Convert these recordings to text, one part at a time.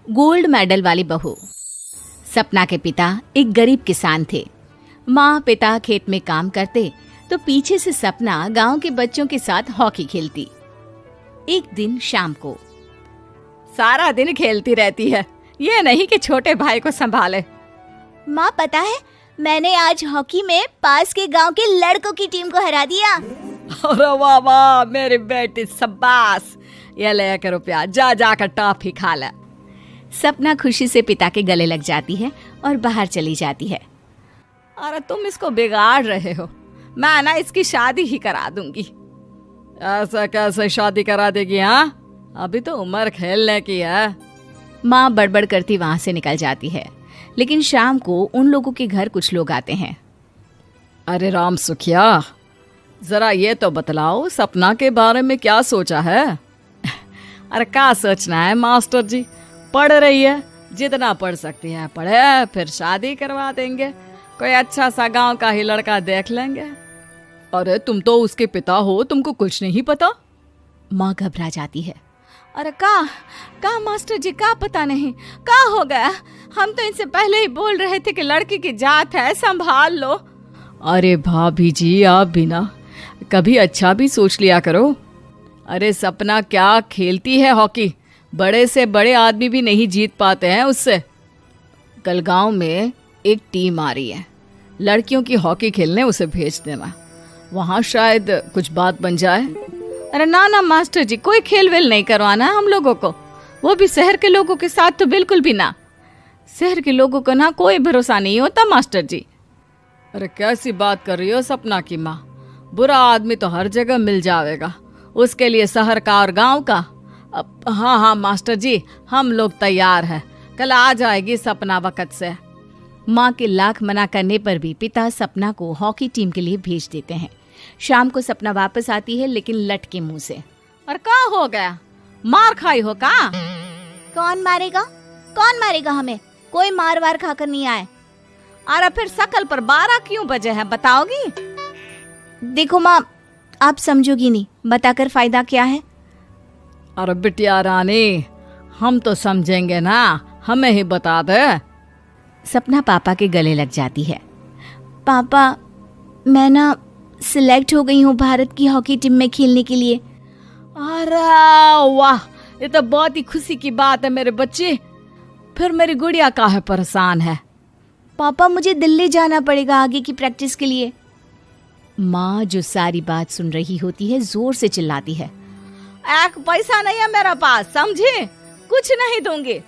Gold medal वाली बहू। सपना के पिता एक गरीब किसान थे। माँ पिता खेत में काम करते तो पीछे से सपना गांव के बच्चों के साथ हॉकी खेलती। एक दिन शाम को, सारा दिन खेलती रहती है, ये नहीं कि छोटे भाई को संभाले। माँ पता है, मैंने आज हॉकी में पास के गांव के लड़कों की टीम को हरा दिया। अरे वाह वाह मेरी बेटी, शाबाश। ये ले कर रुपया, जा जाकर टॉफी खा ले। सपना खुशी से पिता के गले लग जाती है और बाहर चली जाती है। अरे तुम इसको बिगाड़ रहे हो, मैं ना इसकी शादी ही करा दूंगी। ऐसा कैसे शादी करा देगी? हाँ, अभी तो उम्र खेलने की है। माँ बड़बड़ करती वहां से निकल जाती है। लेकिन शाम को उन लोगों के घर कुछ लोग आते हैं। अरे राम सुखिया, जरा ये तो बतलाओ, सपना के बारे में क्या सोचा है? अरे क्या सोचना है मास्टर जी, पढ़ रही है, जितना पढ़ सकती है पढ़े, फिर शादी करवा देंगे, कोई अच्छा सा गांव का ही लड़का देख लेंगे। अरे तुम तो उसके पिता हो, तुमको कुछ नहीं पता? माँ घबरा जाती है। अरे का मास्टर जी, का पता नहीं, का हो गया? हम तो इनसे पहले ही बोल रहे थे कि लड़की की जात है, संभाल लो। अरे भाभी जी, आप भी ना कभी अच्छा भी सोच लिया करो। अरे सपना क्या खेलती है हॉकी, बड़े से बड़े आदमी भी नहीं जीत पाते हैं उससे। कल गांव में एक टीम आ रही है, लड़कियों की हॉकी खेलने उसे भेज देना, वहां शायद कुछ बात बन जाए। अरे ना ना मास्टर जी, कोई खेल वेल नहीं करवाना है हम लोगों को, वो भी शहर के लोगों के साथ तो बिल्कुल भी ना। शहर के लोगों को ना कोई भरोसा नहीं होता मास्टर जी। अरे कैसी बात कर रही हो सपना की माँ, बुरा आदमी तो हर जगह मिल जाएगा, उसके लिए शहर का और गांव का। हाँ हाँ मास्टर जी, हम लोग तैयार हैं, कल आ जाएगी सपना वक्त से। माँ के लाख मना करने पर भी पिता सपना को हॉकी टीम के लिए भेज देते हैं। शाम को सपना वापस आती है, लेकिन लटके मुंह से। और क्या हो गया, मार खाई हो का? कौन मारेगा हमें? कोई मार वार खाकर नहीं आए। अरे फिर शकल पर 12 क्यों बजे हैं, बताओगी? देखो माँ, आप समझोगी नहीं, बताकर फायदा क्या है? अरे बिटिया रानी, हम तो समझेंगे ना, हमें ही बता दे। सपना पापा के गले लग जाती है। पापा, मैं ना सिलेक्ट हो गई हूँ भारत की हॉकी टीम में खेलने के लिए। अरे वाह, ये तो बहुत ही खुशी की बात है मेरे बच्चे। फिर मेरी गुड़िया काहे परेशान है? पापा, मुझे दिल्ली जाना पड़ेगा आगे की प्रैक्टिस के लिए। माँ जो सारी बात सुन रही होती है, जोर से चिल्लाती है। एक पैसा नहीं है मेरे पास, समझी? कुछ नहीं दूंगी।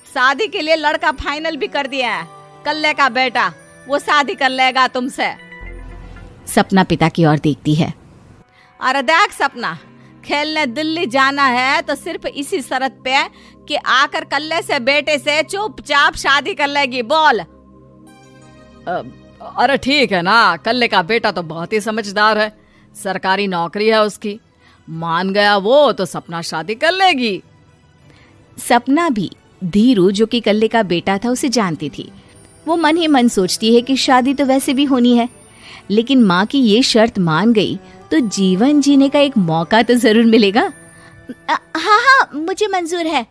शादी के लिए लड़का फाइनल भी कर दिया है, कल्ले का बेटा, वो शादी कर लेगा तुमसे। सपना पिता की ओर देखती है। अरे देख सपना, खेलने दिल्ली जाना है तो सिर्फ इसी शर्त पे कि आकर कल्ले से बेटे से चुपचाप शादी कर लेगी, बोल। अरे ठीक है ना, कल्ले का बेटा तो बहुत ही समझदार है, सरकारी नौकरी है उसकी, मान गया वो तो सपना शादी कर लेगी। सपना भी धीरू, जो कि कल्ले का बेटा था, उसे जानती थी। वो मन ही मन सोचती है कि शादी तो वैसे भी होनी है, लेकिन माँ की ये शर्त मान गई तो जीवन जीने का एक मौका तो जरूर मिलेगा। हाँ, मुझे मंजूर है।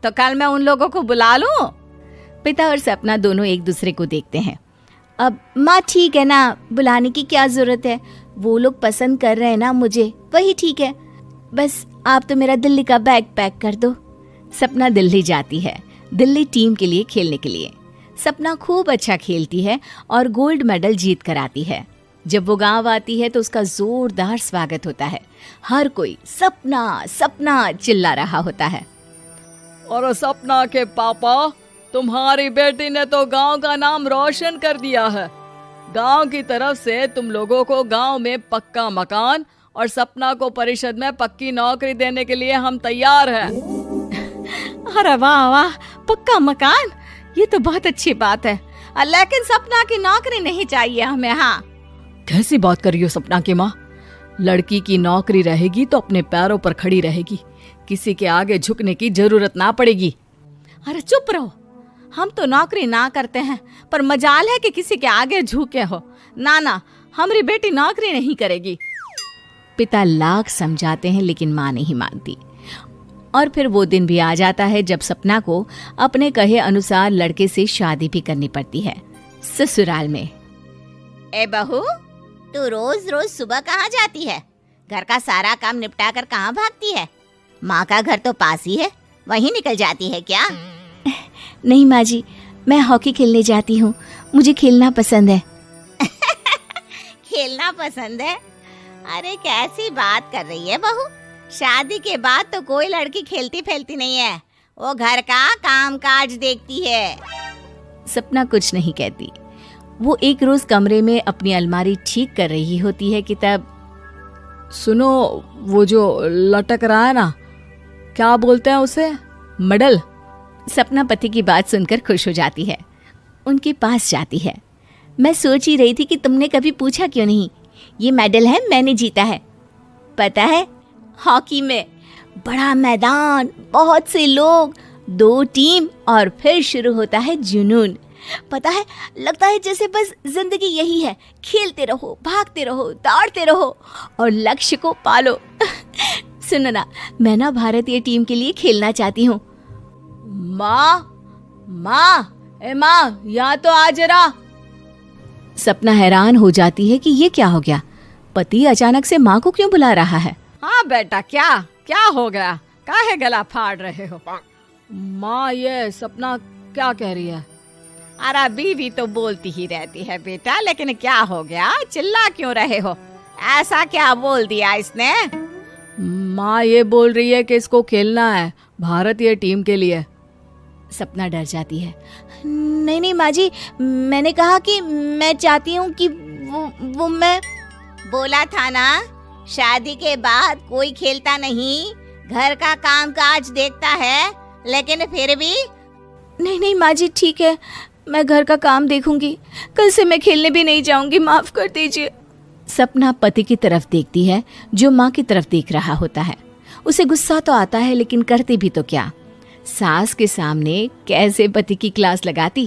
तो कल मैं उन लोगों को बुला लूं? पिता और सपना दोनों एक दूसरे को देखते हैं। अब माँ ठीक है ना, बुलाने की क्या जरूरत है, वो लोग पसंद कर रहे हैं ना मुझे, वही ठीक है। बस आप तो मेरा दिल्ली का बैग पैक कर दो। सपना दिल्ली जाती है, दिल्ली टीम के लिए खेलने के लिए। सपना खूब अच्छा खेलती है और गोल्ड मेडल जीत कर आती है। जब वो गांव आती है तो उसका जोरदार स्वागत होता है। हर कोई सपना सपना चिल्ला रहा होता है। और सपना के पापा, तुम्हारी बेटी ने तो गांव का नाम रोशन कर दिया है। गांव की तरफ से तुम लोगों को गांव में पक्का मकान और सपना को परिषद में पक्की नौकरी देने के लिए हम तैयार हैं। अरे वाह वाह, पक्का मकान, ये तो बहुत अच्छी बात है, लेकिन सपना की नौकरी नहीं चाहिए हमें। हाँ, कैसी बात कर रही हो सपना की माँ? लड़की की नौकरी रहेगी तो अपने पैरों पर खड़ी रहेगी, किसी के आगे झुकने की जरूरत ना पड़ेगी। अरे चुप रहो, हम तो नौकरी ना करते हैं, पर मजाल है कि किसी के आगे झुके हो। ना ना, हमारी बेटी नौकरी नहीं करेगी। पिता लाख समझाते हैं लेकिन माँ नहीं मानती। और फिर वो दिन भी आ जाता है जब सपना को अपने कहे अनुसार लड़के से शादी भी करनी पड़ती है। ससुराल में। ए बहू, तू रोज रोज सुबह कहाँ जाती है? घर का सारा काम निपटा कर कहाँ भागती है? माँ का घर तो पास ही है, वहीं निकल जाती है क्या? नहीं माँ जी, मैं हॉकी खेलने जाती हूँ, मुझे खेलना पसंद है। खेलना पसंद है? अरे कैसी बात कर रही है बहू, शादी के बाद तो कोई लड़की खेलती फैलती नहीं है, वो घर का काम काज देखती है। सपना कुछ नहीं कहती। वो एक रोज कमरे में अपनी अलमारी ठीक कर रही होती है कि तब सुनो, वो जो लटक रहा है ना, क्या बोलते हैं उसे? मेडल। सपना पति की बात सुनकर खुश हो जाती है, उनके पास जाती है। मैं सोच ही रही थी कि तुमने कभी पूछा क्यों नहीं। ये मेडल है, मैंने जीता है। पता है, हॉकी में बड़ा मैदान, बहुत से लोग, 2 टीम और फिर शुरू होता है जुनून। पता है, लगता है जैसे बस जिंदगी यही है, खेलते रहो, भागते रहो, दौड़ते रहो और लक्ष्य को पालो। सुनो ना, मैं ना भारतीय टीम के लिए खेलना चाहती हूँ। माँ, यहाँ तो आ जरा। सपना हैरान हो जाती है कि ये क्या हो गया, पति अचानक से माँ को क्यों बुला रहा है। हाँ बेटा, क्या हो गया? काहे गला फाड़ रहे हो? माँ, ये सपना क्या कह रही है? अरे बीवी तो बोलती ही रहती है बेटा, लेकिन क्या हो गया, चिल्ला क्यों रहे हो? ऐसा क्या बोल दिया इसने? माँ ये बोल रही है कि इसको खेलना है भारतीय टीम के लिए। सपना डर जाती है। नहीं माँ जी, मैंने कहा कि मैं चाहती हूँ कि वो मैं बोला था ना, शादी के बाद कोई खेलता नहीं, घर का काम काज देखता है, लेकिन फिर भी। नहीं माँ जी, ठीक है, मैं घर का काम देखूंगी, कल से मैं खेलने भी नहीं जाऊंगी, माफ कर दीजिए। सपना पति की तरफ देखती है जो माँ की तरफ देख रहा होता है। उसे गुस्सा तो आता है, लेकिन करती भी तो क्या, सास के सामने कैसे पति की क्लास लगाती।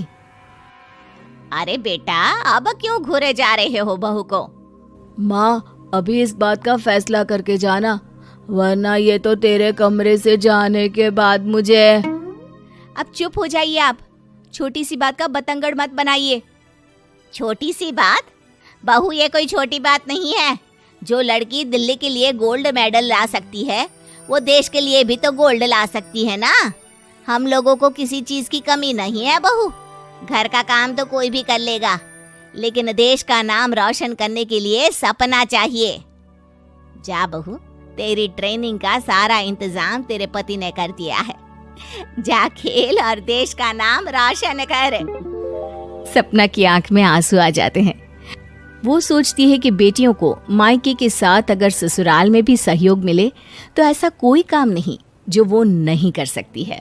अरे बेटा, अब क्यों घूरे जा रहे हो बहू को? माँ, अभी इस बात का फैसला करके जाना, वरना ये तो तेरे कमरे से जाने के बाद मुझे। अब चुप हो जाइए आप, छोटी सी बात का बतंगड़ मत बनाइए। छोटी सी बात? बहू, ये कोई छोटी बात नहीं है। जो लड़की दिल्ली के लिए गोल्ड मेडल ला सकती है, वो देश के लिए भी तो गोल्ड ला सकती है ना। हम लोगों को किसी चीज की कमी नहीं है बहू, घर का काम तो कोई भी कर लेगा, लेकिन देश का नाम रोशन करने के लिए सपना चाहिए। जा बहू, तेरी ट्रेनिंग का सारा इंतजाम तेरे पति ने कर दिया है, जा खेल और देश का नाम रोशन कर। सपना की आंख में आंसू आ जाते हैं। वो सोचती है कि बेटियों को मायके के साथ अगर ससुराल में भी सहयोग मिले तो ऐसा कोई काम नहीं जो वो नहीं कर सकती है।